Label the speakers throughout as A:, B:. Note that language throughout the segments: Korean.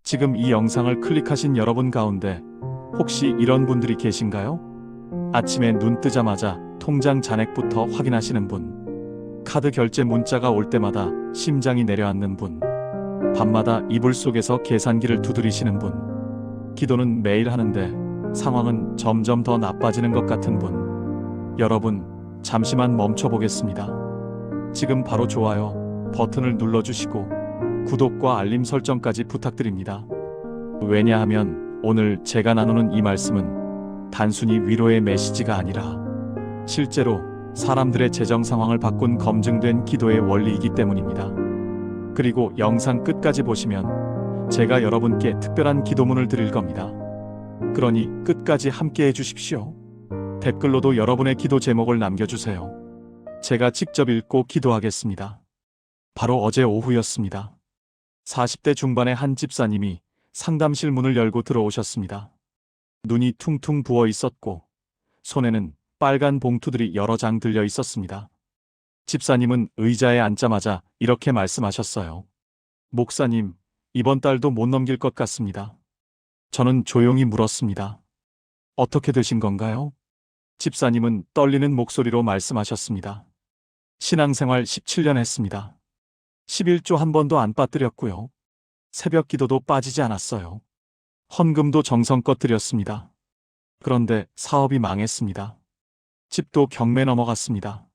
A: 지금 이 영상을 클릭하신 여러분 가운데 혹시 이런 분들이 계신가요? 아침에 눈 뜨자마자 통장 잔액부터 확인하시는 분, 카드 결제 문자가 올 때마다 심장이 내려앉는 분, 밤마다 이불 속에서 계산기를 두드리시는 분, 기도는 매일 하는데 상황은 점점 더 나빠지는 것 같은 분. 여러분, 잠시만 멈춰 보겠습니다. 지금 바로 좋아요 버튼을 눌러주시고 구독과 알림 설정까지 부탁드립니다. 왜냐하면 오늘 제가 나누는 이 말씀은 단순히 위로의 메시지가 아니라 실제로 사람들의 재정 상황을 바꾼 검증된 기도의 원리이기 때문입니다. 그리고 영상 끝까지 보시면 제가 여러분께 특별한 기도문을 드릴 겁니다. 그러니 끝까지 함께 해주십시오. 댓글로도 여러분의 기도 제목을 남겨주세요. 제가 직접 읽고 기도하겠습니다. 바로 어제 오후였습니다. 40대 중반의 한 집사님이 상담실 문을 열고 들어오셨습니다. 눈이 퉁퉁 부어 있었고 손에는 빨간 봉투들이 여러 장 들려 있었습니다. 집사님은 의자에 앉자마자 이렇게 말씀하셨어요. 목사님, 이번 달도 못 넘길 것 같습니다. 저는 조용히 물었습니다. 어떻게 되신 건가요? 집사님은 떨리는 목소리로 말씀하셨습니다. 신앙생활 17년 했습니다. 11조 한 번도 안 빠뜨렸고요. 새벽 기도도 빠지지 않았어요. 헌금도 정성껏 드렸습니다. 그런데 사업이 망했습니다. 집도 경매 넘어갔습니다.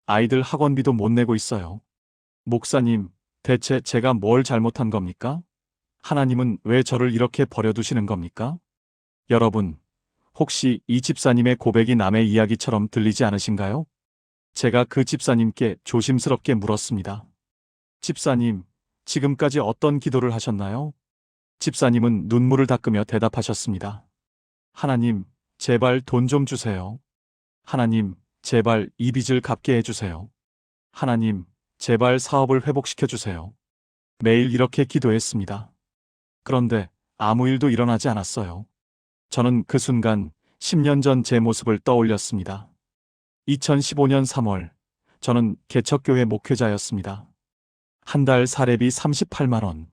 A: 아이들 학원비도 못 내고 있어요. 목사님, 대체 제가 뭘 잘못한 겁니까? 하나님은 왜 저를 이렇게 버려두시는 겁니까? 여러분, 혹시 이 집사님의 고백이 남의 이야기처럼 들리지 않으신가요? 제가 그 집사님께 조심스럽게 물었습니다. 집사님, 지금까지 어떤 기도를 하셨나요? 집사님은 눈물을 닦으며 대답하셨습니다. 하나님, 제발 돈 좀 주세요. 하나님, 제발 이 빚을 갚게 해주세요. 하나님, 제발 사업을 회복시켜 주세요. 매일 이렇게 기도했습니다. 그런데 아무 일도 일어나지 않았어요. 저는 그 순간 10년 전 제 모습을 떠올렸습니다. 2015년 3월, 저는 개척교회 목회자였습니다. 한 달 사례비 38만 원.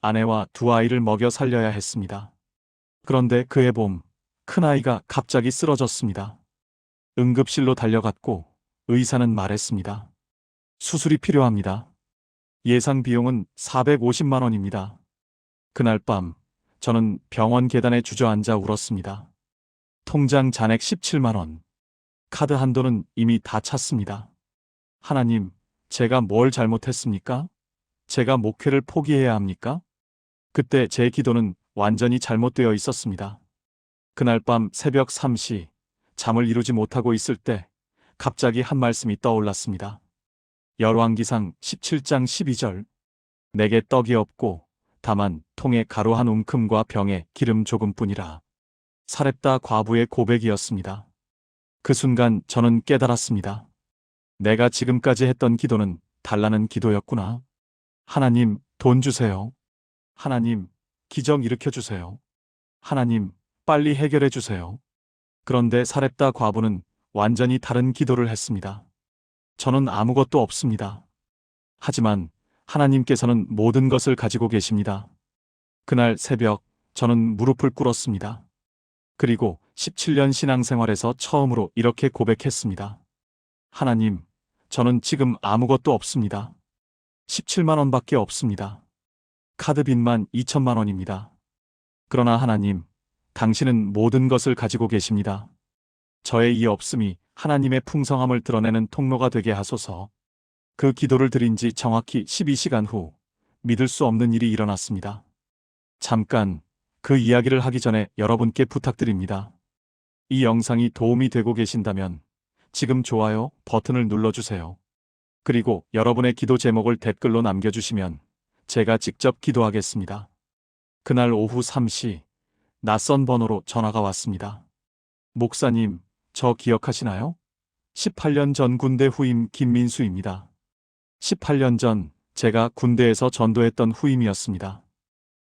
A: 아내와 두 아이를 먹여 살려야 했습니다. 그런데 그해 봄, 큰아이가 갑자기 쓰러졌습니다. 응급실로 달려갔고 의사는 말했습니다. 수술이 필요합니다. 예상 비용은 450만 원입니다. 그날 밤, 저는 병원 계단에 주저앉아 울었습니다. 통장 잔액 17만 원. 카드 한도는 이미 다 찼습니다. 하나님, 제가 뭘 잘못했습니까? 제가 목회를 포기해야 합니까? 그때 제 기도는 완전히 잘못되어 있었습니다. 그날 밤 새벽 3시, 잠을 이루지 못하고 있을 때 갑자기 한 말씀이 떠올랐습니다. 열왕기상 17장 12절. 내게 떡이 없고 다만 통에 가루 한 움큼과 병에 기름 조금뿐이라. 사렙다 과부의 고백이었습니다. 그 순간 저는 깨달았습니다. 내가 지금까지 했던 기도는 달라는 기도였구나. 하나님, 돈 주세요. 하나님, 기적 일으켜 주세요. 하나님, 빨리 해결해 주세요. 그런데 사렙다 과부는 완전히 다른 기도를 했습니다. 저는 아무것도 없습니다. 하지만 하나님께서는 모든 것을 가지고 계십니다. 그날 새벽, 저는 무릎을 꿇었습니다. 그리고 17년 신앙생활에서 처음으로 이렇게 고백했습니다. 하나님, 저는 지금 아무것도 없습니다. 17만 원밖에 없습니다. 카드 빚만 2천만 원입니다. 그러나 하나님, 당신은 모든 것을 가지고 계십니다. 저의 이 없음이 하나님의 풍성함을 드러내는 통로가 되게 하소서. 그 기도를 드린 지 정확히 12시간 후 믿을 수 없는 일이 일어났습니다. 잠깐 그 이야기를 하기 전에 여러분께 부탁드립니다. 이 영상이 도움이 되고 계신다면 지금 좋아요 버튼을 눌러주세요. 그리고 여러분의 기도 제목을 댓글로 남겨주시면 제가 직접 기도하겠습니다. 그날 오후 3시 낯선 번호로 전화가 왔습니다. 목사님, 저 기억하시나요? 18년 전 군대 후임 김민수입니다. 18년 전 제가 군대에서 전도했던 후임이었습니다.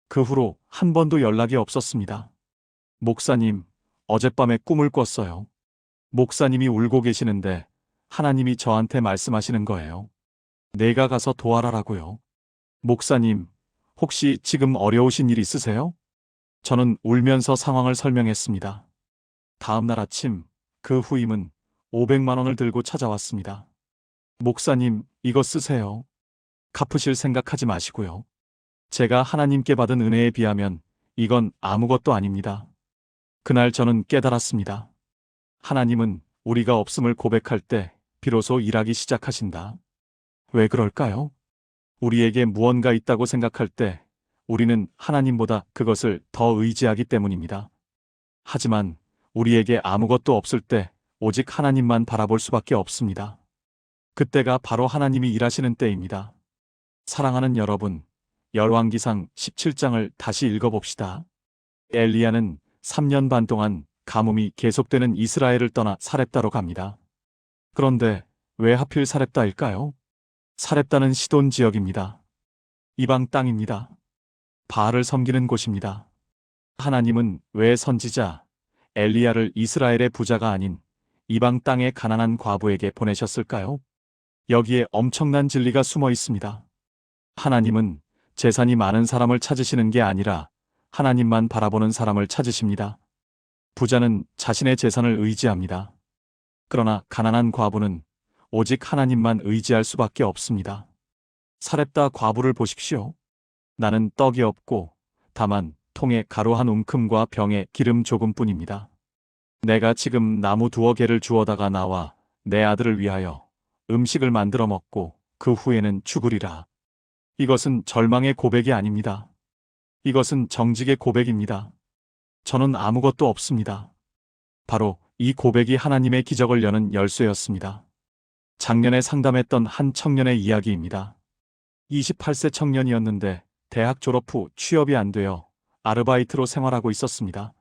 A: 그 후로 한 번도 연락이 없었습니다. 목사님, 어젯밤에 꿈을 꿨어요. 목사님이 울고 계시는데 하나님이 저한테 말씀하시는 거예요. 내가 가서 도와라라고요. 목사님, 혹시 지금 어려우신 일 있으세요? 저는 울면서 상황을 설명했습니다. 다음 날 아침 그 후임은 500만 원을 들고 찾아왔습니다. 목사님, 이거 쓰세요. 갚으실 생각하지 마시고요. 제가 하나님께 받은 은혜에 비하면 이건 아무것도 아닙니다. 그날 저는 깨달았습니다. 하나님은 우리가 없음을 고백할 때 비로소 일하기 시작하신다. 왜 그럴까요? 우리에게 무언가 있다고 생각할 때 우리는 하나님보다 그것을 더 의지하기 때문입니다. 하지만 우리에게 아무것도 없을 때 오직 하나님만 바라볼 수밖에 없습니다. 그때가 바로 하나님이 일하시는 때입니다. 사랑하는 여러분, 열왕기상 17장을 다시 읽어봅시다. 엘리야는 3년 반 동안 가뭄이 계속되는 이스라엘을 떠나 사렙다로 갑니다. 그런데 왜 하필 사렙다일까요? 사렙다는 시돈 지역입니다. 이방 땅입니다. 바알을 섬기는 곳입니다. 하나님은 왜 선지자 엘리야를 이스라엘의 부자가 아닌 이방 땅의 가난한 과부에게 보내셨을까요? 여기에 엄청난 진리가 숨어 있습니다. 하나님은 재산이 많은 사람을 찾으시는 게 아니라 하나님만 바라보는 사람을 찾으십니다. 부자는 자신의 재산을 의지합니다. 그러나 가난한 과부는 오직 하나님만 의지할 수밖에 없습니다. 사렙다 과부를 보십시오. 나는 떡이 없고 다만 통에 가루 한 움큼과 병에 기름 조금뿐입니다. 내가 지금 나무 2개를 주워다가 나와 내 아들을 위하여 음식을 만들어 먹고 그 후에는 죽으리라. 이것은 절망의 고백이 아닙니다. 이것은 정직의 고백입니다. 저는 아무것도 없습니다. 바로 이 고백이 하나님의 기적을 여는 열쇠였습니다. 작년에 상담했던 한 청년의 이야기입니다. 28세 청년이었는데 대학 졸업 후 취업이 안 되어 아르바이트로 생활하고 있었습니다.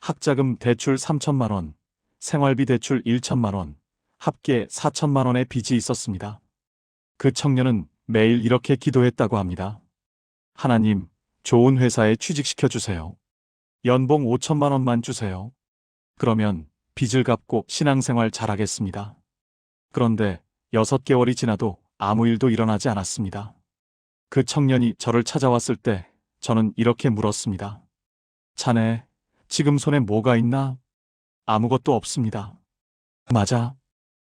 A: 학자금 대출 3천만 원, 생활비 대출 1천만 원, 합계 4천만 원의 빚이 있었습니다. 그 청년은 매일 이렇게 기도했다고 합니다. 하나님, 좋은 회사에 취직시켜 주세요. 연봉 5천만 원만 주세요. 그러면 빚을 갚고 신앙생활 잘하겠습니다. 그런데 6개월이 지나도 아무 일도 일어나지 않았습니다. 그 청년이 저를 찾아왔을 때 저는 이렇게 물었습니다. 자네, 지금 손에 뭐가 있나? 아무것도 없습니다. 맞아.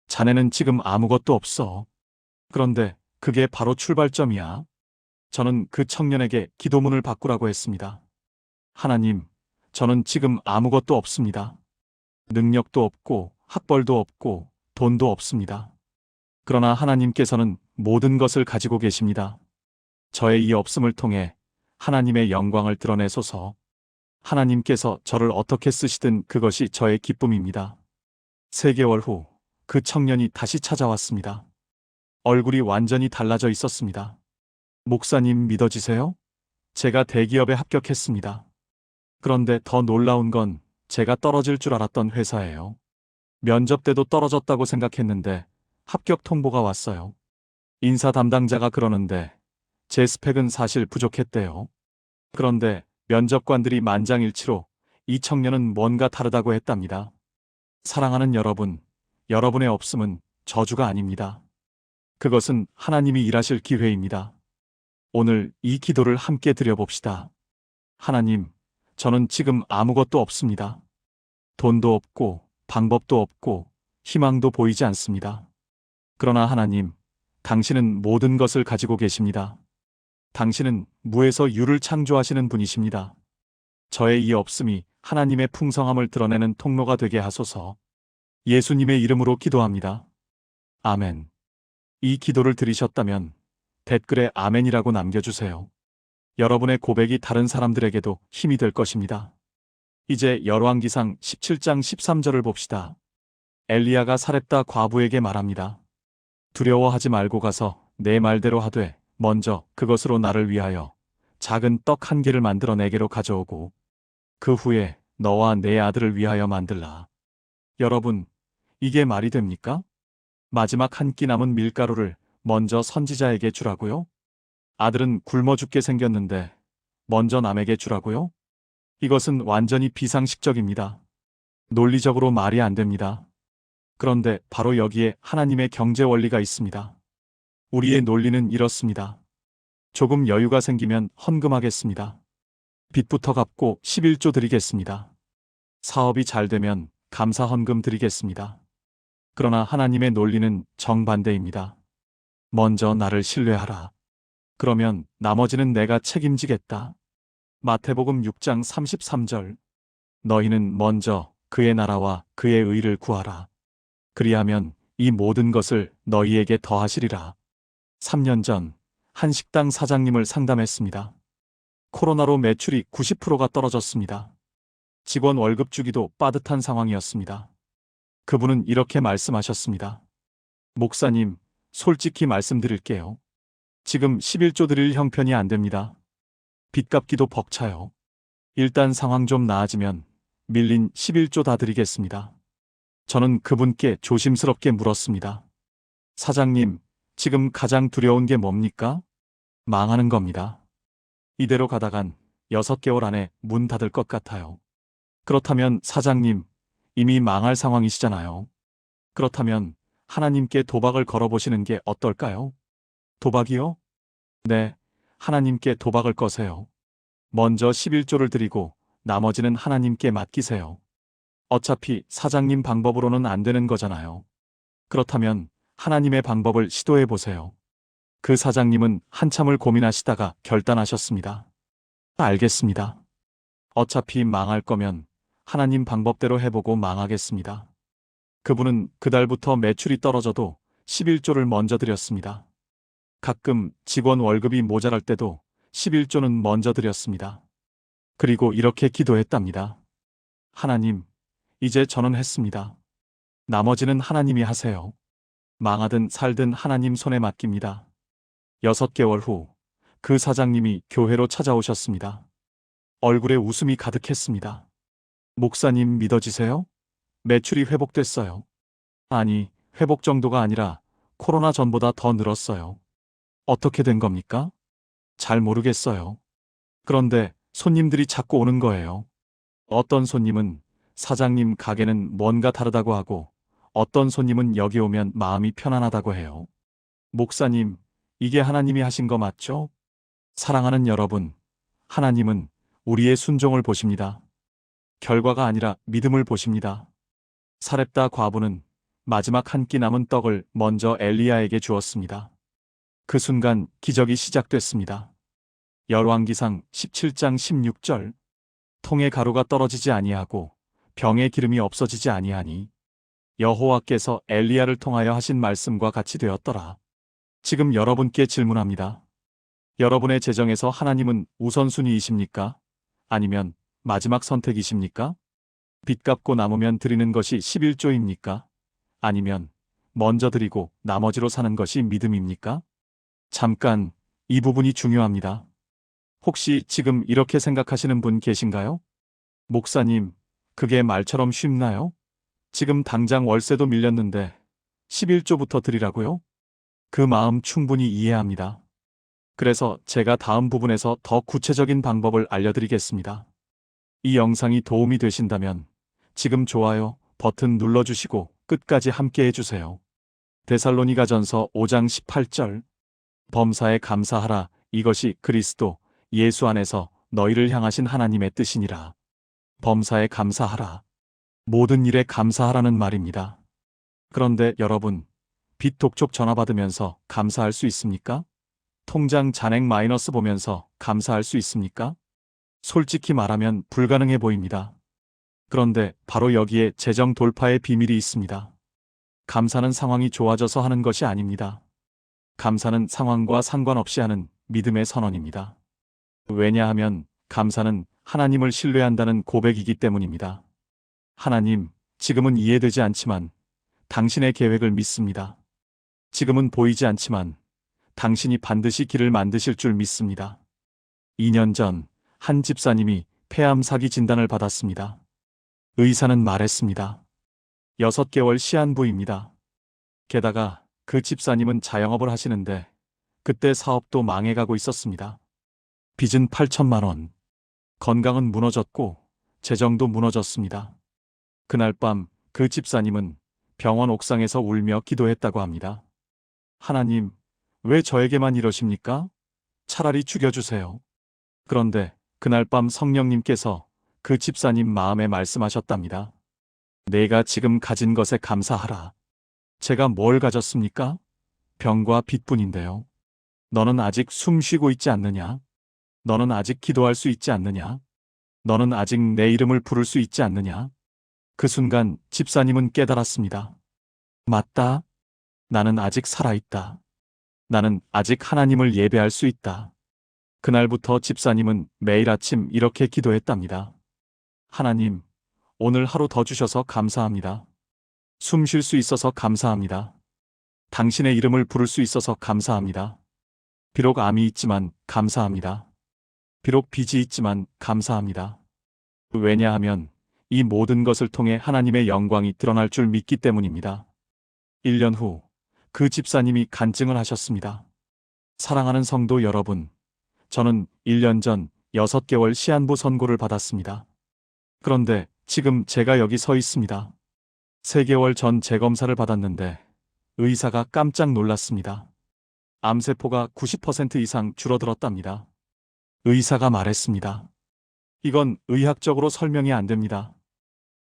A: 자네는 지금 아무것도 없어. 그런데 그게 바로 출발점이야. 저는 그 청년에게 기도문을 바꾸라고 했습니다. 하나님, 저는 지금 아무것도 없습니다. 능력도 없고 학벌도 없고 돈도 없습니다. 그러나 하나님께서는 모든 것을 가지고 계십니다. 저의 이 없음을 통해 하나님의 영광을 드러내소서. 하나님께서 저를 어떻게 쓰시든 그것이 저의 기쁨입니다. 3개월 후 그 청년이 다시 찾아왔습니다. 얼굴이 완전히 달라져 있었습니다. 목사님 믿어지세요? 제가 대기업에 합격했습니다. 그런데 더 놀라운 건 제가 떨어질 줄 알았던 회사예요. 면접 때도 떨어졌다고 생각했는데 합격 통보가 왔어요. 인사 담당자가 그러는데 제 스펙은 사실 부족했대요. 그런데 면접관들이 만장일치로 이 청년은 뭔가 다르다고 했답니다. 사랑하는 여러분, 여러분의 없음은 저주가 아닙니다. 그것은 하나님이 일하실 기회입니다. 오늘 이 기도를 함께 드려봅시다. 하나님, 저는 지금 아무것도 없습니다. 돈도 없고 방법도 없고 희망도 보이지 않습니다. 그러나 하나님, 당신은 모든 것을 가지고 계십니다. 당신은 무에서 유를 창조하시는 분이십니다. 저의 이 없음이 하나님의 풍성함을 드러내는 통로가 되게 하소서. 예수님의 이름으로 기도합니다. 아멘. 이 기도를 들으셨다면 댓글에 아멘이라고 남겨주세요. 여러분의 고백이 다른 사람들에게도 힘이 될 것입니다. 이제 열왕기상 17장 13절을 봅시다. 엘리야가 사렙다 과부에게 말합니다. 두려워하지 말고 가서 내 말대로 하되 먼저 그것으로 나를 위하여 작은 떡 1개를 만들어 내게로 가져오고 그 후에 너와 내 아들을 위하여 만들라. 여러분, 이게 말이 됩니까? 마지막 한 끼 남은 밀가루를 먼저 선지자에게 주라고요? 아들은 굶어 죽게 생겼는데 먼저 남에게 주라고요? 이것은 완전히 비상식적입니다. 논리적으로 말이 안 됩니다. 그런데 바로 여기에 하나님의 경제 원리가 있습니다. 우리의 논리는 이렇습니다. 조금 여유가 생기면 헌금하겠습니다. 빚부터 갚고 11조 드리겠습니다. 사업이 잘 되면 감사 헌금 드리겠습니다. 그러나 하나님의 논리는 정반대입니다. 먼저 나를 신뢰하라. 그러면 나머지는 내가 책임지겠다. 마태복음 6장 33절. 너희는 먼저 그의 나라와 그의 의를 구하라. 그리하면 이 모든 것을 너희에게 더하시리라. 3년 전 한 식당 사장님을 상담했습니다. 코로나로 매출이 90%가 떨어졌습니다. 직원 월급 주기도 빠듯한 상황이었습니다. 그분은 이렇게 말씀하셨습니다. 목사님, 솔직히 말씀드릴게요. 지금 11조 드릴 형편이 안 됩니다. 빚 갚기도 벅차요. 일단 상황 좀 나아지면 밀린 11조 다 드리겠습니다. 저는 그분께 조심스럽게 물었습니다. 사장님, 지금 가장 두려운 게 뭡니까? 망하는 겁니다. 이대로 가다간 6개월 안에 문 닫을 것 같아요. 그렇다면 사장님, 이미 망할 상황이시잖아요. 그렇다면 하나님께 도박을 걸어보시는 게 어떨까요? 도박이요? 네, 하나님께 도박을 거세요. 먼저 11조를 드리고 나머지는 하나님께 맡기세요. 어차피 사장님 방법으로는 안 되는 거잖아요. 그렇다면 하나님의 방법을 시도해 보세요. 그 사장님은 한참을 고민하시다가 결단하셨습니다. 알겠습니다. 어차피 망할 거면 하나님 방법대로 해보고 망하겠습니다. 그분은 그달부터 매출이 떨어져도 11조를 먼저 드렸습니다. 가끔 직원 월급이 모자랄 때도 11조는 먼저 드렸습니다. 그리고 이렇게 기도했답니다. 하나님, 이제 저는 했습니다. 나머지는 하나님이 하세요. 망하든 살든 하나님 손에 맡깁니다. 6개월 후 그 사장님이 교회로 찾아오셨습니다. 얼굴에 웃음이 가득했습니다. 목사님 믿어지세요? 매출이 회복됐어요. 아니, 회복 정도가 아니라 코로나 전보다 더 늘었어요. 어떻게 된 겁니까? 잘 모르겠어요. 그런데 손님들이 자꾸 오는 거예요. 어떤 손님은 사장님 가게는 뭔가 다르다고 하고 어떤 손님은 여기 오면 마음이 편안하다고 해요. 목사님, 이게 하나님이 하신 거 맞죠? 사랑하는 여러분, 하나님은 우리의 순종을 보십니다. 결과가 아니라 믿음을 보십니다. 사렙다 과부는 마지막 한 끼 남은 떡을 먼저 엘리야에게 주었습니다. 그 순간 기적이 시작됐습니다. 열왕기상 17장 16절. 통에 가루가 떨어지지 아니하고 병에 기름이 없어지지 아니하니 여호와께서 엘리야를 통하여 하신 말씀과 같이 되었더라. 지금 여러분께 질문합니다. 여러분의 재정에서 하나님은 우선순위이십니까? 아니면 마지막 선택이십니까? 빚 갚고 남으면 드리는 것이 11조입니까? 아니면 먼저 드리고 나머지로 사는 것이 믿음입니까? 잠깐, 이 부분이 중요합니다. 혹시 지금 이렇게 생각하시는 분 계신가요? 목사님, 그게 말처럼 쉽나요? 지금 당장 월세도 밀렸는데 11조부터 드리라고요? 그 마음 충분히 이해합니다. 그래서 제가 다음 부분에서 더 구체적인 방법을 알려드리겠습니다. 이 영상이 도움이 되신다면 지금 좋아요 버튼 눌러주시고 끝까지 함께 해주세요. 데살로니가전서 5장 18절. 범사에 감사하라. 이것이 그리스도 예수 안에서 너희를 향하신 하나님의 뜻이니라. 범사에 감사하라. 모든 일에 감사하라는 말입니다. 그런데 여러분, 빚 독촉 전화 받으면서 감사할 수 있습니까? 통장 잔액 마이너스 보면서 감사할 수 있습니까? 솔직히 말하면 불가능해 보입니다. 그런데 바로 여기에 재정 돌파의 비밀이 있습니다. 감사는 상황이 좋아져서 하는 것이 아닙니다. 감사는 상황과 상관없이 하는 믿음의 선언입니다. 왜냐하면 감사는 하나님을 신뢰한다는 고백이기 때문입니다. 하나님, 지금은 이해되지 않지만 당신의 계획을 믿습니다. 지금은 보이지 않지만 당신이 반드시 길을 만드실 줄 믿습니다. 2년 전 한 집사님이 폐암 사기 진단을 받았습니다. 의사는 말했습니다. 6개월 시한부입니다. 게다가 그 집사님은 자영업을 하시는데 그때 사업도 망해가고 있었습니다. 빚은 8천만 원. 건강은 무너졌고 재정도 무너졌습니다. 그날 밤 그 집사님은 병원 옥상에서 울며 기도했다고 합니다. 하나님, 왜 저에게만 이러십니까? 차라리 죽여주세요. 그런데 그날 밤 성령님께서 그 집사님 마음에 말씀하셨답니다. 내가 지금 가진 것에 감사하라. 제가 뭘 가졌습니까? 병과 빚뿐인데요. 너는 아직 숨 쉬고 있지 않느냐? 너는 아직 기도할 수 있지 않느냐? 너는 아직 내 이름을 부를 수 있지 않느냐? 그 순간 집사님은 깨달았습니다. 맞다. 나는 아직 살아있다. 나는 아직 하나님을 예배할 수 있다. 그날부터 집사님은 매일 아침 이렇게 기도했답니다. 하나님, 오늘 하루 더 주셔서 감사합니다. 숨 쉴 수 있어서 감사합니다. 당신의 이름을 부를 수 있어서 감사합니다. 비록 암이 있지만 감사합니다. 비록 빚이 있지만 감사합니다. 왜냐하면 이 모든 것을 통해 하나님의 영광이 드러날 줄 믿기 때문입니다. 1년 후 그 집사님이 간증을 하셨습니다. 사랑하는 성도 여러분, 저는 1년 전 6개월 시한부 선고를 받았습니다. 그런데 지금 제가 여기 서 있습니다. 3개월 전 재검사를 받았는데 의사가 깜짝 놀랐습니다. 암세포가 90% 이상 줄어들었답니다. 의사가 말했습니다. 이건 의학적으로 설명이 안 됩니다.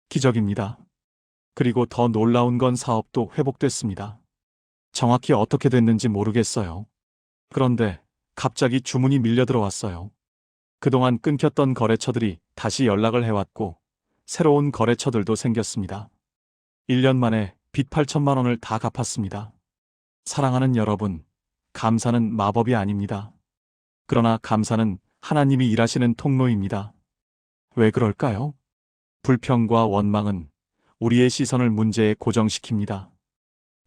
A: 기적입니다. 그리고 더 놀라운 건 사업도 회복됐습니다. 정확히 어떻게 됐는지 모르겠어요. 그런데 갑자기 주문이 밀려 들어왔어요. 그동안 끊겼던 거래처들이 다시 연락을 해왔고 새로운 거래처들도 생겼습니다. 1년 만에 빚 8천만 원을 다 갚았습니다. 사랑하는 여러분, 감사는 마법이 아닙니다. 그러나 감사는 하나님이 일하시는 통로입니다. 왜 그럴까요? 불평과 원망은 우리의 시선을 문제에 고정시킵니다.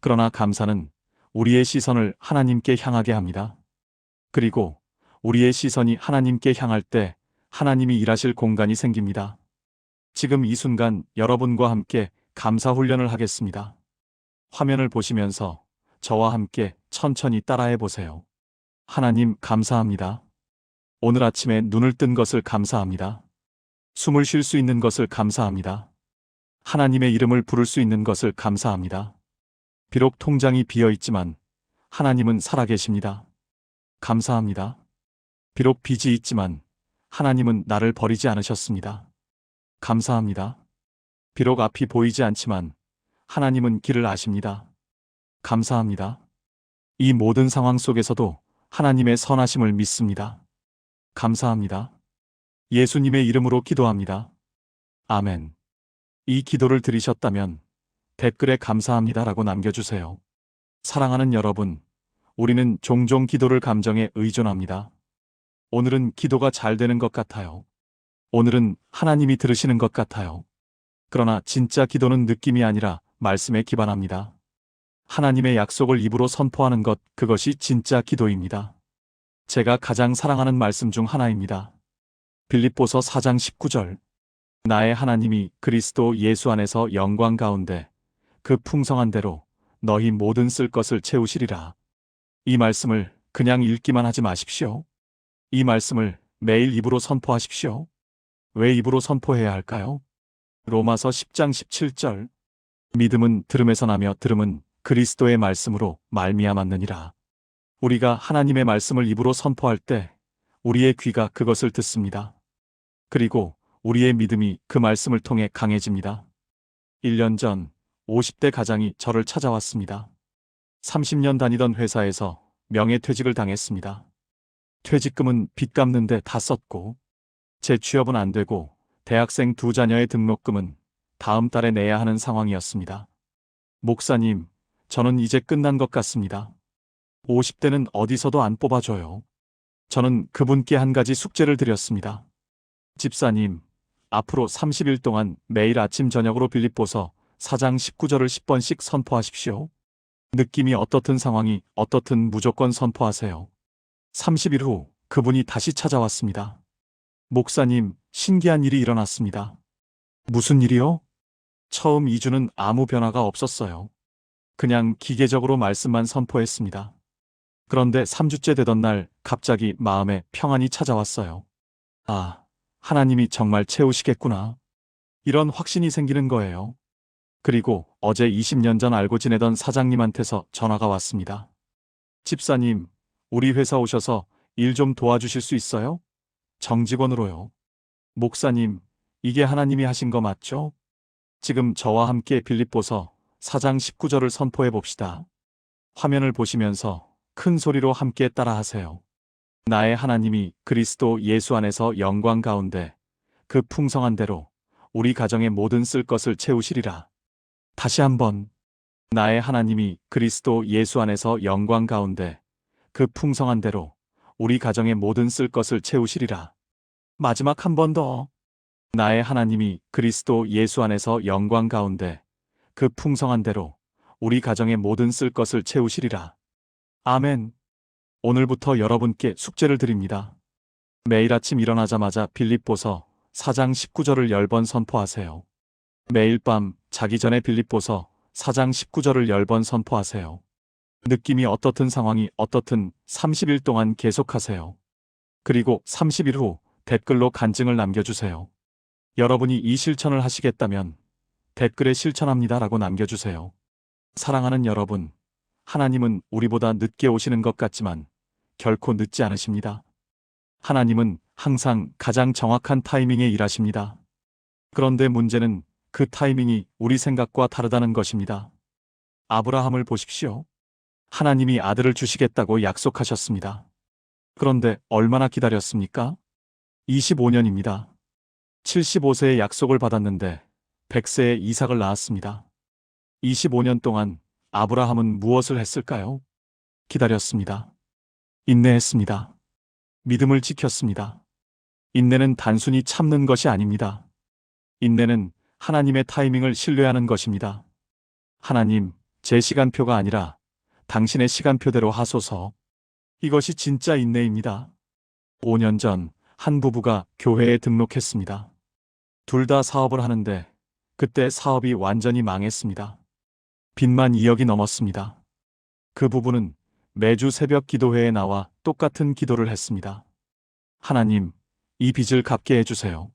A: 그러나 감사는 우리의 시선을 하나님께 향하게 합니다. 그리고 우리의 시선이 하나님께 향할 때 하나님이 일하실 공간이 생깁니다. 지금 이 순간 여러분과 함께 감사 훈련을 하겠습니다. 화면을 보시면서 저와 함께 천천히 따라해 보세요. 하나님 감사합니다. 오늘 아침에 눈을 뜬 것을 감사합니다. 숨을 쉴 수 있는 것을 감사합니다. 하나님의 이름을 부를 수 있는 것을 감사합니다. 비록 통장이 비어 있지만 하나님은 살아계십니다. 감사합니다. 비록 빚이 있지만 하나님은 나를 버리지 않으셨습니다. 감사합니다. 비록 앞이 보이지 않지만 하나님은 길을 아십니다. 감사합니다. 이 모든 상황 속에서도 하나님의 선하심을 믿습니다. 감사합니다. 예수님의 이름으로 기도합니다. 아멘. 이 기도를 들으셨다면 댓글에 감사합니다라고 남겨주세요. 사랑하는 여러분, 우리는 종종 기도를 감정에 의존합니다. 오늘은 기도가 잘 되는 것 같아요. 오늘은 하나님이 들으시는 것 같아요. 그러나 진짜 기도는 느낌이 아니라 말씀에 기반합니다. 하나님의 약속을 입으로 선포하는 것, 그것이 진짜 기도입니다. 제가 가장 사랑하는 말씀 중 하나입니다. 빌립보서 4장 19절. 나의 하나님이 그리스도 예수 안에서 영광 가운데 그 풍성한 대로 너희 모든 쓸 것을 채우시리라. 이 말씀을 그냥 읽기만 하지 마십시오. 이 말씀을 매일 입으로 선포하십시오. 왜 입으로 선포해야 할까요? 로마서 10장 17절. 믿음은 들음에서 나며 들음은 그리스도의 말씀으로 말미암았느니라. 우리가 하나님의 말씀을 입으로 선포할 때 우리의 귀가 그것을 듣습니다. 그리고 우리의 믿음이 그 말씀을 통해 강해집니다. 1년 전 50대 가장이 저를 찾아왔습니다. 30년 다니던 회사에서 명예퇴직을 당했습니다. 퇴직금은 빚 갚는데 다 썼고 재취업은 안 되고 대학생 2자녀의 등록금은 다음 달에 내야 하는 상황이었습니다. 목사님, 저는 이제 끝난 것 같습니다. 50대는 어디서도 안 뽑아줘요. 저는 그분께 한 가지 숙제를 드렸습니다. 집사님, 앞으로 30일 동안 매일 아침 저녁으로 빌립보서 4장 19절을 10번씩 선포하십시오. 느낌이 어떻든 상황이 어떻든 무조건 선포하세요. 30일 후 그분이 다시 찾아왔습니다. 목사님, 신기한 일이 일어났습니다. 무슨 일이요? 처음 2주는 아무 변화가 없었어요. 그냥 기계적으로 말씀만 선포했습니다. 그런데 3주째 되던 날 갑자기 마음에 평안이 찾아왔어요. 아, 하나님이 정말 채우시겠구나. 이런 확신이 생기는 거예요. 그리고 어제 20년 전 알고 지내던 사장님한테서 전화가 왔습니다. 집사님, 우리 회사 오셔서 일 좀 도와주실 수 있어요? 정직원으로요. 목사님, 이게 하나님이 하신 거 맞죠? 지금 저와 함께 빌립보서 4장 19절을 선포해 봅시다. 화면을 보시면서 큰 소리로 함께 따라하세요. 나의 하나님이 그리스도 예수 안에서 영광 가운데 그 풍성한 대로 우리 가정의 모든 쓸 것을 채우시리라. 다시 한번. 나의 하나님이 그리스도 예수 안에서 영광 가운데 그 풍성한 대로 우리 가정의 모든 쓸 것을 채우시리라. 마지막 한 번 더. 나의 하나님이 그리스도 예수 안에서 영광 가운데 그 풍성한 대로 우리 가정의 모든 쓸 것을 채우시리라. 아멘. 오늘부터 여러분께 숙제를 드립니다. 매일 아침 일어나자마자 빌립보서 4장 19절을 10번 선포하세요. 매일 밤 자기 전에 빌립보서 4장 19절을 10번 선포하세요. 느낌이 어떻든 상황이 어떻든 30일 동안 계속하세요. 그리고 30일 후 댓글로 간증을 남겨주세요. 여러분이 이 실천을 하시겠다면 댓글에 실천합니다라고 남겨주세요. 사랑하는 여러분, 하나님은 우리보다 늦게 오시는 것 같지만 결코 늦지 않으십니다. 하나님은 항상 가장 정확한 타이밍에 일하십니다. 그런데 문제는 그 타이밍이 우리 생각과 다르다는 것입니다. 아브라함을 보십시오. 하나님이 아들을 주시겠다고 약속하셨습니다. 그런데 얼마나 기다렸습니까? 25년입니다. 75세에 약속을 받았는데 100세에 이삭을 낳았습니다. 25년 동안 아브라함은 무엇을 했을까요? 기다렸습니다. 인내했습니다. 믿음을 지켰습니다. 인내는 단순히 참는 것이 아닙니다. 인내는 하나님의 타이밍을 신뢰하는 것입니다. 하나님, 제 시간표가 아니라 당신의 시간표대로 하소서. 이것이 진짜 인내입니다. 5년 전 한 부부가 교회에 등록했습니다. 둘 다 사업을 하는데 그때 사업이 완전히 망했습니다. 빚만 2억이 넘었습니다. 그 부부는 매주 새벽 기도회에 나와 똑같은 기도를 했습니다. 하나님, 이 빚을 갚게 해주세요.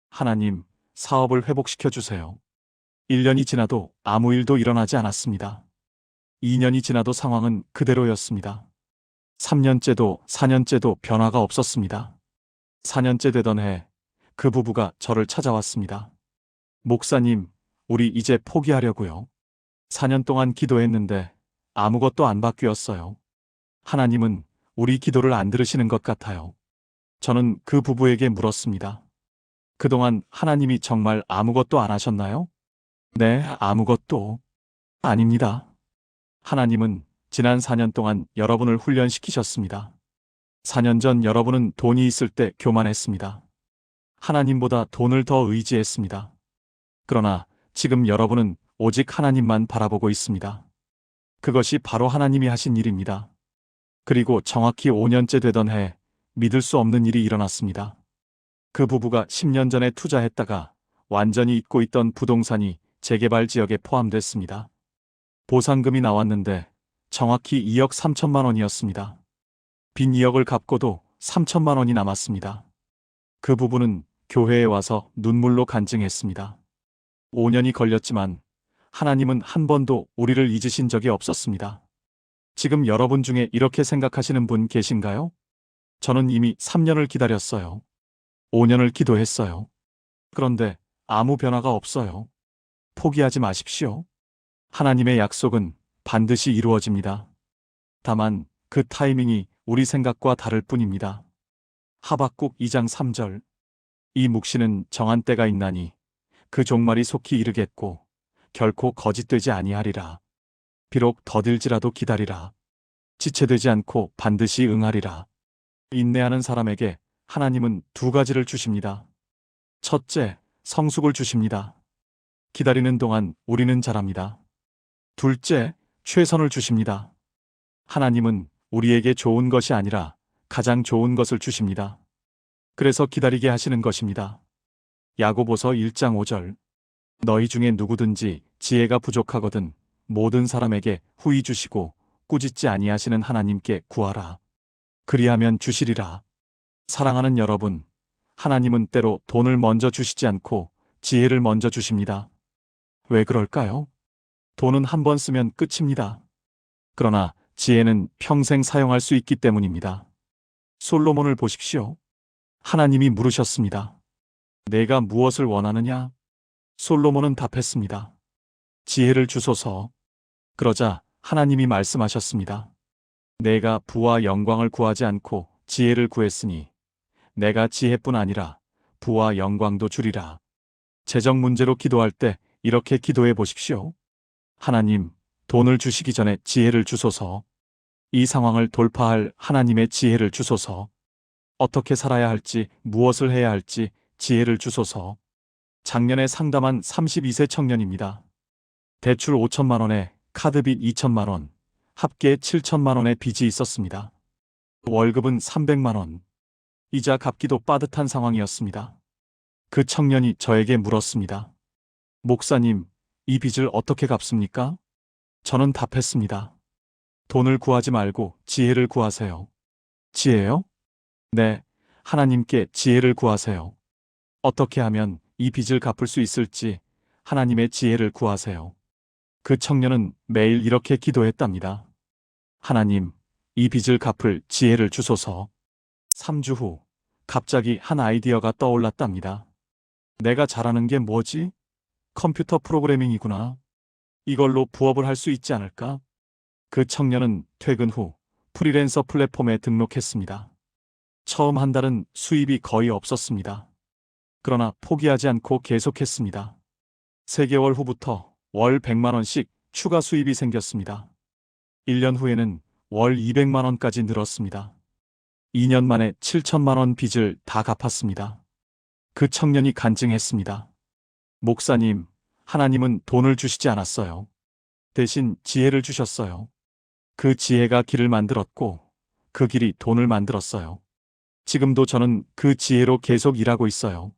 A: 하나님, 사업을 회복시켜 주세요. 1년이 지나도 아무 일도 일어나지 않았습니다. 2년이 지나도 상황은 그대로였습니다. 3년째도 4년째도 변화가 없었습니다. 4년째 되던 해, 그 부부가 저를 찾아왔습니다. 목사님, 우리 이제 포기하려고요. 4년 동안 기도했는데 아무것도 안 바뀌었어요. 하나님은 우리 기도를 안 들으시는 것 같아요. 저는 그 부부에게 물었습니다. 그동안 하나님이 정말 아무것도 안 하셨나요? 네, 아무것도 아닙니다. 하나님은 지난 4년 동안 여러분을 훈련시키셨습니다. 4년 전 여러분은 돈이 있을 때 교만했습니다. 하나님보다 돈을 더 의지했습니다. 그러나 지금 여러분은 오직 하나님만 바라보고 있습니다. 그것이 바로 하나님이 하신 일입니다. 그리고 정확히 5년째 되던 해 믿을 수 없는 일이 일어났습니다. 그 부부가 10년 전에 투자했다가 완전히 잊고 있던 부동산이 재개발 지역에 포함됐습니다. 보상금이 나왔는데 정확히 2억 3천만 원이었습니다. 빈 2억을 갚고도 3천만 원이 남았습니다. 그 부부는 교회에 와서 눈물로 간증했습니다. 5년이 걸렸지만 하나님은 한 번도 우리를 잊으신 적이 없었습니다. 지금 여러분 중에 이렇게 생각하시는 분 계신가요? 저는 이미 3년을 기다렸어요. 5년을 기도했어요. 그런데 아무 변화가 없어요. 포기하지 마십시오. 하나님의 약속은 반드시 이루어집니다. 다만 그 타이밍이 우리 생각과 다를 뿐입니다. 하박국 2장 3절. 이 묵시는 정한 때가 있나니 그 종말이 속히 이르겠고 결코 거짓되지 아니하리라. 비록 더딜지라도 기다리라. 지체되지 않고 반드시 응하리라. 인내하는 사람에게 하나님은 두 가지를 주십니다. 첫째, 성숙을 주십니다. 기다리는 동안 우리는 자랍니다. 둘째, 최선을 주십니다. 하나님은 우리에게 좋은 것이 아니라 가장 좋은 것을 주십니다. 그래서 기다리게 하시는 것입니다. 야고보서 1장 5절. 너희 중에 누구든지 지혜가 부족하거든 모든 사람에게 후히 주시고 꾸짖지 아니하시는 하나님께 구하라. 그리하면 주시리라. 사랑하는 여러분, 하나님은 때로 돈을 먼저 주시지 않고 지혜를 먼저 주십니다. 왜 그럴까요? 돈은 한 번 쓰면 끝입니다. 그러나 지혜는 평생 사용할 수 있기 때문입니다. 솔로몬을 보십시오. 하나님이 물으셨습니다. 내가 무엇을 원하느냐? 솔로몬은 답했습니다. 지혜를 주소서. 그러자 하나님이 말씀하셨습니다. 내가 부와 영광을 구하지 않고 지혜를 구했으니 내가 지혜뿐 아니라 부와 영광도 주리라. 재정 문제로 기도할 때 이렇게 기도해 보십시오. 하나님, 돈을 주시기 전에 지혜를 주소서. 이 상황을 돌파할 하나님의 지혜를 주소서. 어떻게 살아야 할지, 무엇을 해야 할지 지혜를 주소서. 작년에 상담한 32세 청년입니다. 대출 5천만 원에 카드빚 2천만 원, 합계 7천만 원의 빚이 있었습니다. 월급은 300만 원. 이자 갚기도 빠듯한 상황이었습니다. 그 청년이 저에게 물었습니다. 목사님, 이 빚을 어떻게 갚습니까? 저는 답했습니다. 돈을 구하지 말고 지혜를 구하세요. 지혜요? 네, 하나님께 지혜를 구하세요. 어떻게 하면 이 빚을 갚을 수 있을지 하나님의 지혜를 구하세요. 그 청년은 매일 이렇게 기도했답니다. 하나님, 이 빚을 갚을 지혜를 주소서. 3주 후 갑자기 한 아이디어가 떠올랐답니다. 내가 잘하는 게 뭐지? 컴퓨터 프로그래밍이구나. 이걸로 부업을 할 수 있지 않을까? 그 청년은 퇴근 후 프리랜서 플랫폼에 등록했습니다. 처음 한 달은 수입이 거의 없었습니다. 그러나 포기하지 않고 계속했습니다. 3개월 후부터 월 100만 원씩 추가 수입이 생겼습니다. 1년 후에는 월 200만 원까지 늘었습니다. 2년 만에 7천만 원 빚을 다 갚았습니다. 그 청년이 간증했습니다. 목사님, 하나님은 돈을 주시지 않았어요. 대신 지혜를 주셨어요. 그 지혜가 길을 만들었고 그 길이 돈을 만들었어요. 지금도 저는 그 지혜로 계속 일하고 있어요.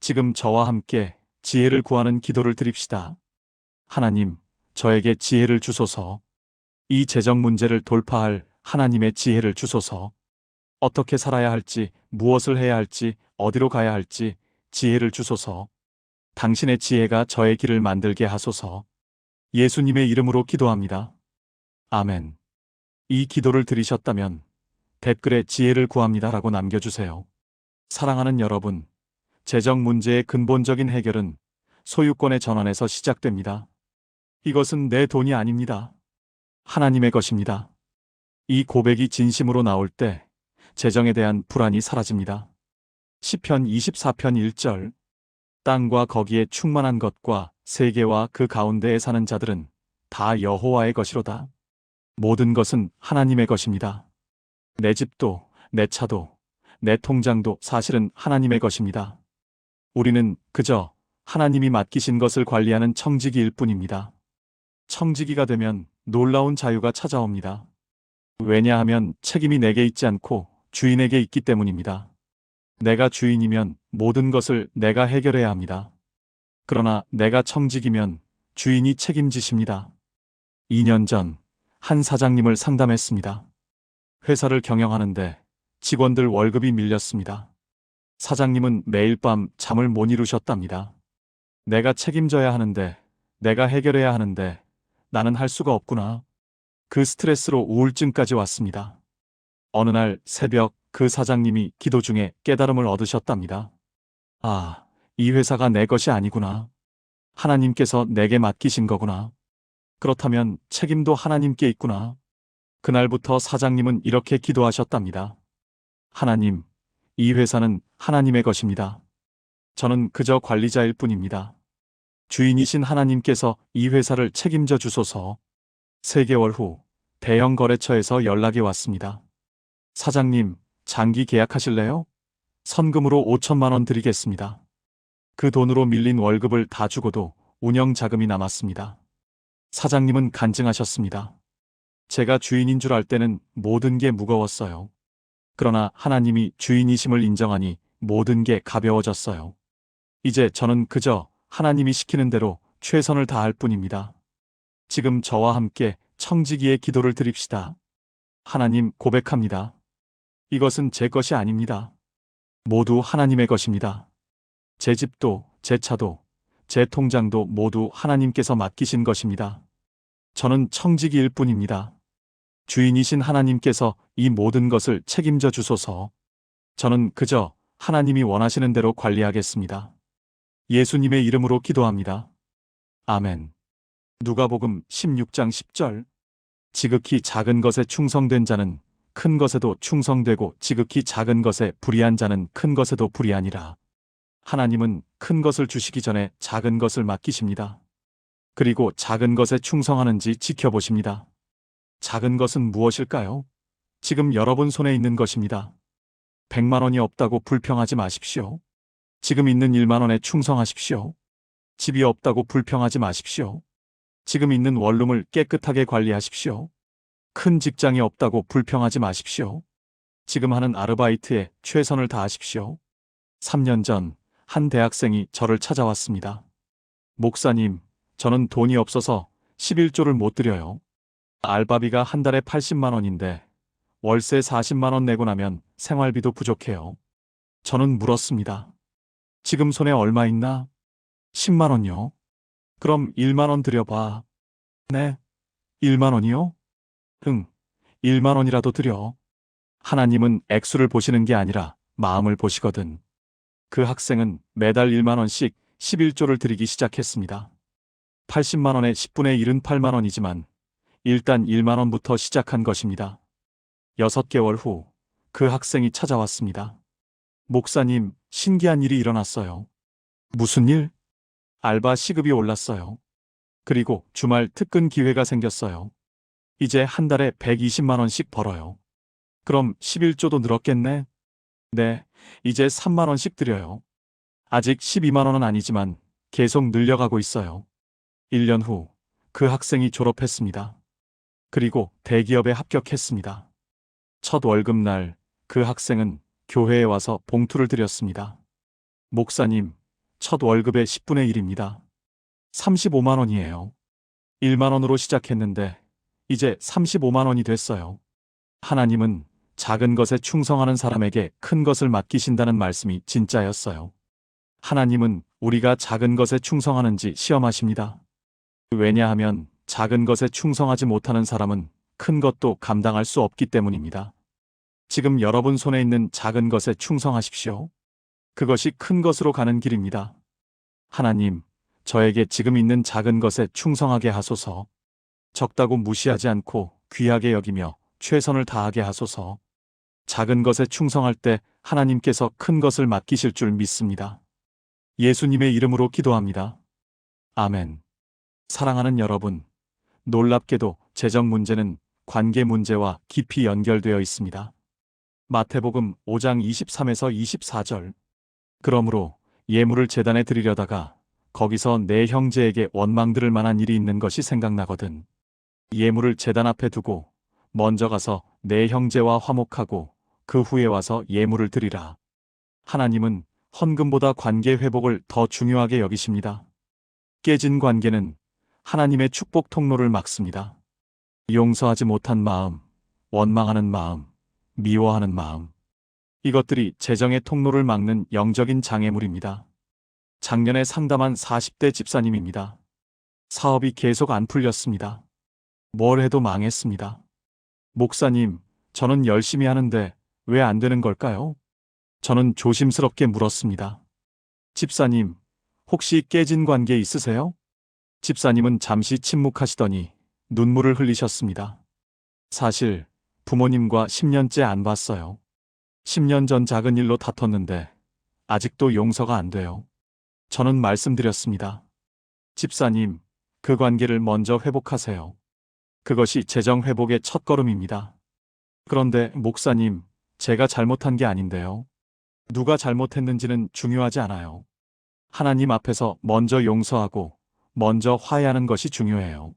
A: 지금 저와 함께 지혜를 구하는 기도를 드립시다. 하나님, 저에게 지혜를 주소서. 이 재정 문제를 돌파할 하나님의 지혜를 주소서. 어떻게 살아야 할지, 무엇을 해야 할지, 어디로 가야 할지 지혜를 주소서. 당신의 지혜가 저의 길을 만들게 하소서. 예수님의 이름으로 기도합니다. 아멘. 이 기도를 들으셨다면 댓글에 지혜를 구합니다라고 남겨주세요. 사랑하는 여러분, 재정 문제의 근본적인 해결은 소유권의 전환에서 시작됩니다. 이것은 내 돈이 아닙니다. 하나님의 것입니다. 이 고백이 진심으로 나올 때 재정에 대한 불안이 사라집니다. 시편 24편 1절. 땅과 거기에 충만한 것과 세계와 그 가운데에 사는 자들은 다 여호와의 것이로다. 모든 것은 하나님의 것입니다. 내 집도, 내 차도, 내 통장도 사실은 하나님의 것입니다. 우리는 그저 하나님이 맡기신 것을 관리하는 청지기일 뿐입니다. 청지기가 되면 놀라운 자유가 찾아옵니다. 왜냐하면 책임이 내게 있지 않고 주인에게 있기 때문입니다. 내가 주인이면 모든 것을 내가 해결해야 합니다. 그러나 내가 청직이면 주인이 책임지십니다. 2년 전 한 사장님을 상담했습니다. 회사를 경영하는데 직원들 월급이 밀렸습니다. 사장님은 매일 밤 잠을 못 이루셨답니다. 내가 책임져야 하는데, 내가 해결해야 하는데 나는 할 수가 없구나. 그 스트레스로 우울증까지 왔습니다. 어느 날 새벽 그 사장님이 기도 중에 깨달음을 얻으셨답니다. 아, 이 회사가 내 것이 아니구나. 하나님께서 내게 맡기신 거구나. 그렇다면 책임도 하나님께 있구나. 그날부터 사장님은 이렇게 기도하셨답니다. 하나님, 이 회사는 하나님의 것입니다. 저는 그저 관리자일 뿐입니다. 주인이신 하나님께서 이 회사를 책임져 주소서. 3개월 후 대형 거래처에서 연락이 왔습니다. 사장님, 장기 계약하실래요? 선금으로 5천만 원 드리겠습니다. 그 돈으로 밀린 월급을 다 주고도 운영 자금이 남았습니다. 사장님은 간증하셨습니다. 제가 주인인 줄 알 때는 모든 게 무거웠어요. 그러나 하나님이 주인이심을 인정하니 모든 게 가벼워졌어요. 이제 저는 그저 하나님이 시키는 대로 최선을 다할 뿐입니다. 지금 저와 함께 청지기의 기도를 드립시다. 하나님, 고백합니다. 이것은 제 것이 아닙니다. 모두 하나님의 것입니다. 제 집도, 제 차도, 제 통장도 모두 하나님께서 맡기신 것입니다. 저는 청지기일 뿐입니다. 주인이신 하나님께서 이 모든 것을 책임져 주소서. 저는 그저 하나님이 원하시는 대로 관리하겠습니다. 예수님의 이름으로 기도합니다. 아멘. 누가복음 16장 10절. 지극히 작은 것에 충성된 자는 큰 것에도 충성되고 지극히 작은 것에 불의한 자는 큰 것에도 불의하니라. 하나님은 큰 것을 주시기 전에 작은 것을 맡기십니다. 그리고 작은 것에 충성하는지 지켜보십니다. 작은 것은 무엇일까요? 지금 여러분 손에 있는 것입니다. 100만 원이 없다고 불평하지 마십시오. 지금 있는 1만 원에 충성하십시오. 집이 없다고 불평하지 마십시오. 지금 있는 원룸을 깨끗하게 관리하십시오. 큰 직장이 없다고 불평하지 마십시오. 지금 하는 아르바이트에 최선을 다하십시오. 3년 전 한 대학생이 저를 찾아왔습니다. 목사님, 저는 돈이 없어서 11조를 못 드려요. 알바비가 한 달에 80만 원인데 월세 40만 원 내고 나면 생활비도 부족해요. 저는 물었습니다. 지금 손에 얼마 있나? 10만 원요. 그럼 1만 원 드려봐. 네, 1만 원이요? 응, 1만 원이라도 드려. 하나님은 액수를 보시는 게 아니라 마음을 보시거든. 그 학생은 매달 1만 원씩 11조를 드리기 시작했습니다. 80만 원의 10분의 1은 8만 원이지만 일단 1만 원부터 시작한 것입니다. 6개월 후 그 학생이 찾아왔습니다. 목사님, 신기한 일이 일어났어요. 무슨 일? 알바 시급이 올랐어요. 그리고 주말 특근 기회가 생겼어요. 이제 한 달에 120만 원씩 벌어요. 그럼 11조도 늘었겠네? 네, 이제 3만 원씩 드려요. 아직 12만 원은 아니지만 계속 늘려가고 있어요. 1년 후 그 학생이 졸업했습니다. 그리고 대기업에 합격했습니다. 첫 월급날 그 학생은 교회에 와서 봉투를 드렸습니다. 목사님, 첫 월급의 10분의 1입니다. 35만 원이에요. 1만 원으로 시작했는데 이제 35만 원이 됐어요. 하나님은 작은 것에 충성하는 사람에게 큰 것을 맡기신다는 말씀이 진짜였어요. 하나님은 우리가 작은 것에 충성하는지 시험하십니다. 왜냐하면 작은 것에 충성하지 못하는 사람은 큰 것도 감당할 수 없기 때문입니다. 지금 여러분 손에 있는 작은 것에 충성하십시오. 그것이 큰 것으로 가는 길입니다. 하나님, 저에게 지금 있는 작은 것에 충성하게 하소서. 적다고 무시하지 않고 귀하게 여기며 최선을 다하게 하소서. 작은 것에 충성할 때 하나님께서 큰 것을 맡기실 줄 믿습니다. 예수님의 이름으로 기도합니다. 아멘. 사랑하는 여러분, 놀랍게도 재정 문제는 관계 문제와 깊이 연결되어 있습니다. 마태복음 5장 23에서 24절. 그러므로 예물을 제단에 드리려다가 거기서 내 형제에게 원망 들을 만한 일이 있는 것이 생각나거든. 예물을 제단 앞에 두고 먼저 가서 내 형제와 화목하고 그 후에 와서 예물을 드리라. 하나님은 헌금보다 관계 회복을 더 중요하게 여기십니다. 깨진 관계는 하나님의 축복 통로를 막습니다. 용서하지 못한 마음, 원망하는 마음, 미워하는 마음. 이것들이 재정의 통로를 막는 영적인 장애물입니다. 작년에 상담한 40대 집사님입니다. 사업이 계속 안 풀렸습니다. 뭘 해도 망했습니다. 목사님, 저는 열심히 하는데 왜 안 되는 걸까요? 저는 조심스럽게 물었습니다. 집사님, 혹시 깨진 관계 있으세요? 집사님은 잠시 침묵하시더니 눈물을 흘리셨습니다. 사실 부모님과 10년째 안 봤어요. 10년 전 작은 일로 다퉜는데 아직도 용서가 안 돼요. 저는 말씀드렸습니다. 집사님, 그 관계를 먼저 회복하세요. 그것이 재정 회복의 첫걸음입니다. 그런데 목사님, 제가 잘못한 게 아닌데요. 누가 잘못했는지는 중요하지 않아요. 하나님 앞에서 먼저 용서하고 먼저 화해하는 것이 중요해요.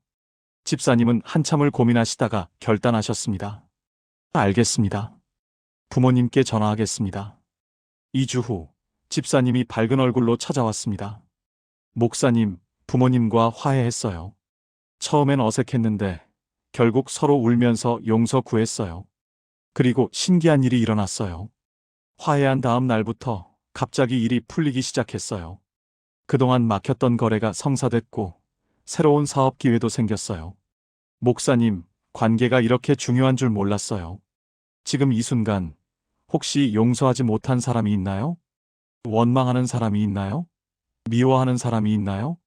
A: 집사님은 한참을 고민하시다가 결단하셨습니다. 알겠습니다. 부모님께 전화하겠습니다. 2주 후 집사님이 밝은 얼굴로 찾아왔습니다. 목사님, 부모님과 화해했어요. 처음엔 어색했는데 결국 서로 울면서 용서 구했어요. 그리고 신기한 일이 일어났어요. 화해한 다음 날부터 갑자기 일이 풀리기 시작했어요. 그동안 막혔던 거래가 성사됐고 새로운 사업 기회도 생겼어요. 목사님, 관계가 이렇게 중요한 줄 몰랐어요. 지금 이 순간 혹시 용서하지 못한 사람이 있나요? 원망하는 사람이 있나요? 미워하는 사람이 있나요?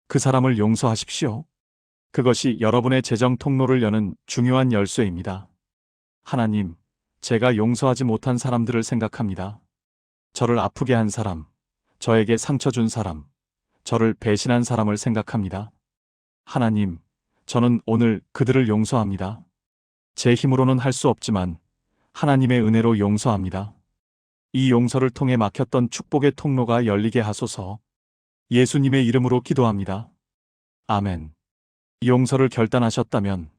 A: 그 사람을 용서하십시오. 그것이 여러분의 재정 통로를 여는 중요한 열쇠입니다. 하나님, 제가 용서하지 못한 사람들을 생각합니다. 저를 아프게 한 사람, 저에게 상처 준 사람, 저를 배신한 사람을 생각합니다. 하나님, 저는 오늘 그들을 용서합니다. 제 힘으로는 할 수 없지만 하나님의 은혜로 용서합니다. 이 용서를 통해 막혔던 축복의 통로가 열리게 하소서. 예수님의 이름으로 기도합니다. 아멘. 용서를 결단하셨다면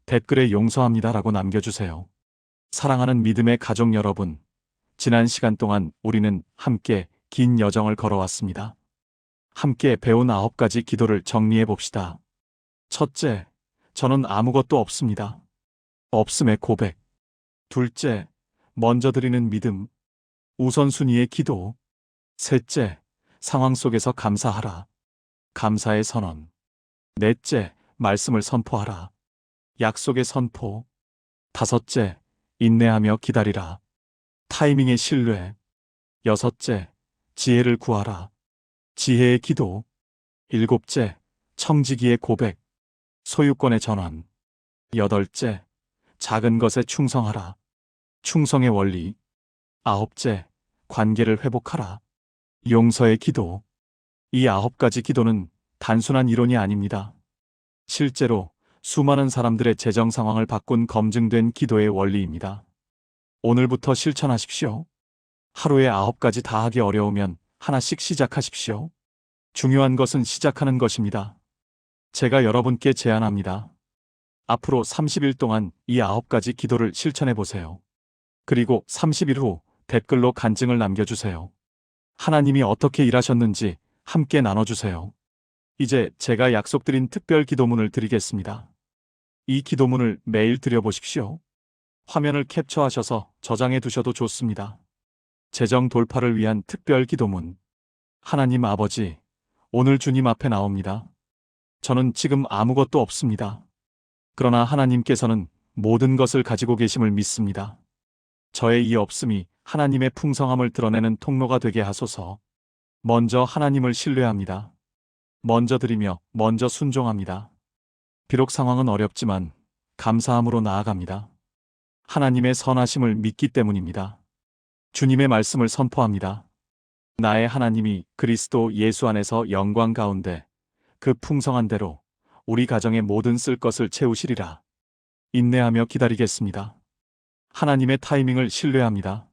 A: 댓글에 용서합니다라고 남겨주세요. 사랑하는 믿음의 가족 여러분, 지난 시간 동안 우리는 함께 긴 여정을 걸어왔습니다. 함께 배운 9가지 기도를 정리해 봅시다. 첫째, 저는 아무것도 없습니다. 없음의 고백. 둘째, 먼저 드리는 믿음. 우선순위의 기도. 셋째, 상황 속에서 감사하라. 감사의 선언. 넷째, 말씀을 선포하라. 약속의 선포. 다섯째, 인내하며 기다리라. 타이밍의 신뢰. 여섯째, 지혜를 구하라. 지혜의 기도. 일곱째, 청지기의 고백. 소유권의 전환. 여덟째, 작은 것에 충성하라. 충성의 원리. 아홉째, 관계를 회복하라. 용서의 기도. 이 9가지 기도는 단순한 이론이 아닙니다. 실제로 수많은 사람들의 재정 상황을 바꾼 검증된 기도의 원리입니다. 오늘부터 실천하십시오. 하루에 9가지 다 하기 어려우면 하나씩 시작하십시오. 중요한 것은 시작하는 것입니다. 제가 여러분께 제안합니다. 앞으로 30일 동안 이 9가지 기도를 실천해 보세요. 그리고 30일 후 댓글로 간증을 남겨주세요. 하나님이 어떻게 일하셨는지 함께 나눠주세요. 이제 제가 약속드린 특별 기도문을 드리겠습니다. 이 기도문을 매일 드려보십시오. 화면을 캡처하셔서 저장해 두셔도 좋습니다. 재정 돌파를 위한 특별 기도문. 하나님 아버지, 오늘 주님 앞에 나옵니다. 저는 지금 아무것도 없습니다. 그러나 하나님께서는 모든 것을 가지고 계심을 믿습니다. 저의 이 없음이 하나님의 풍성함을 드러내는 통로가 되게 하소서. 먼저 하나님을 신뢰합니다. 먼저 드리며 먼저 순종합니다. 비록 상황은 어렵지만 감사함으로 나아갑니다. 하나님의 선하심을 믿기 때문입니다. 주님의 말씀을 선포합니다. 나의 하나님이 그리스도 예수 안에서 영광 가운데 그 풍성한 대로 우리 가정의 모든 쓸 것을 채우시리라. 인내하며 기다리겠습니다. 하나님의 타이밍을 신뢰합니다.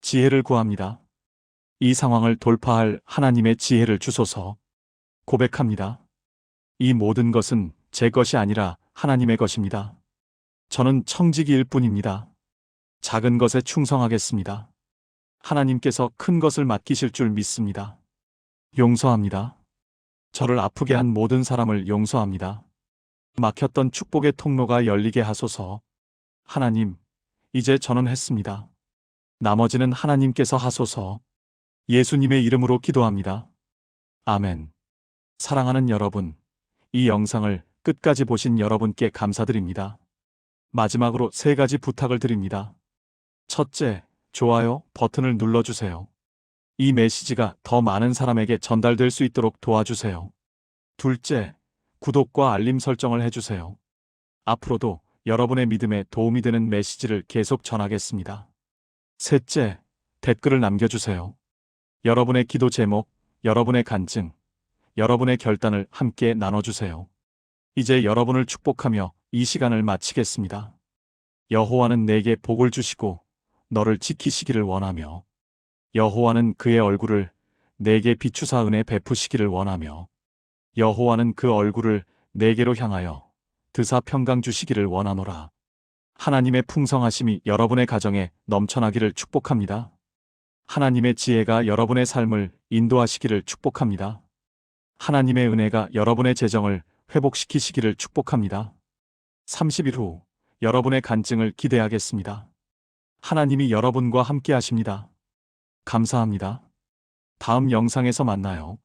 A: 지혜를 구합니다. 이 상황을 돌파할 하나님의 지혜를 주소서. 고백합니다. 이 모든 것은 제 것이 아니라 하나님의 것입니다. 저는 청지기일 뿐입니다. 작은 것에 충성하겠습니다. 하나님께서 큰 것을 맡기실 줄 믿습니다. 용서합니다. 저를 아프게 한 모든 사람을 용서합니다. 막혔던 축복의 통로가 열리게 하소서. 하나님, 이제 저는 했습니다. 나머지는 하나님께서 하소서. 예수님의 이름으로 기도합니다. 아멘. 사랑하는 여러분, 이 영상을 끝까지 보신 여러분께 감사드립니다. 마지막으로 3가지 부탁을 드립니다. 첫째, 좋아요 버튼을 눌러주세요. 이 메시지가 더 많은 사람에게 전달될 수 있도록 도와주세요. 둘째, 구독과 알림 설정을 해주세요. 앞으로도 여러분의 믿음에 도움이 되는 메시지를 계속 전하겠습니다. 셋째, 댓글을 남겨주세요. 여러분의 기도 제목, 여러분의 간증, 여러분의 결단을 함께 나눠주세요. 이제 여러분을 축복하며 이 시간을 마치겠습니다. 여호와는 내게 복을 주시고 너를 지키시기를 원하며 여호와는 그의 얼굴을 내게 비추사 은혜 베푸시기를 원하며 여호와는 그 얼굴을 내게로 향하여 드사 평강 주시기를 원하노라. 하나님의 풍성하심이 여러분의 가정에 넘쳐나기를 축복합니다. 하나님의 지혜가 여러분의 삶을 인도하시기를 축복합니다. 하나님의 은혜가 여러분의 재정을 회복시키시기를 축복합니다. 30일 후 여러분의 간증을 기대하겠습니다. 하나님이 여러분과 함께 하십니다. 감사합니다. 다음 영상에서 만나요.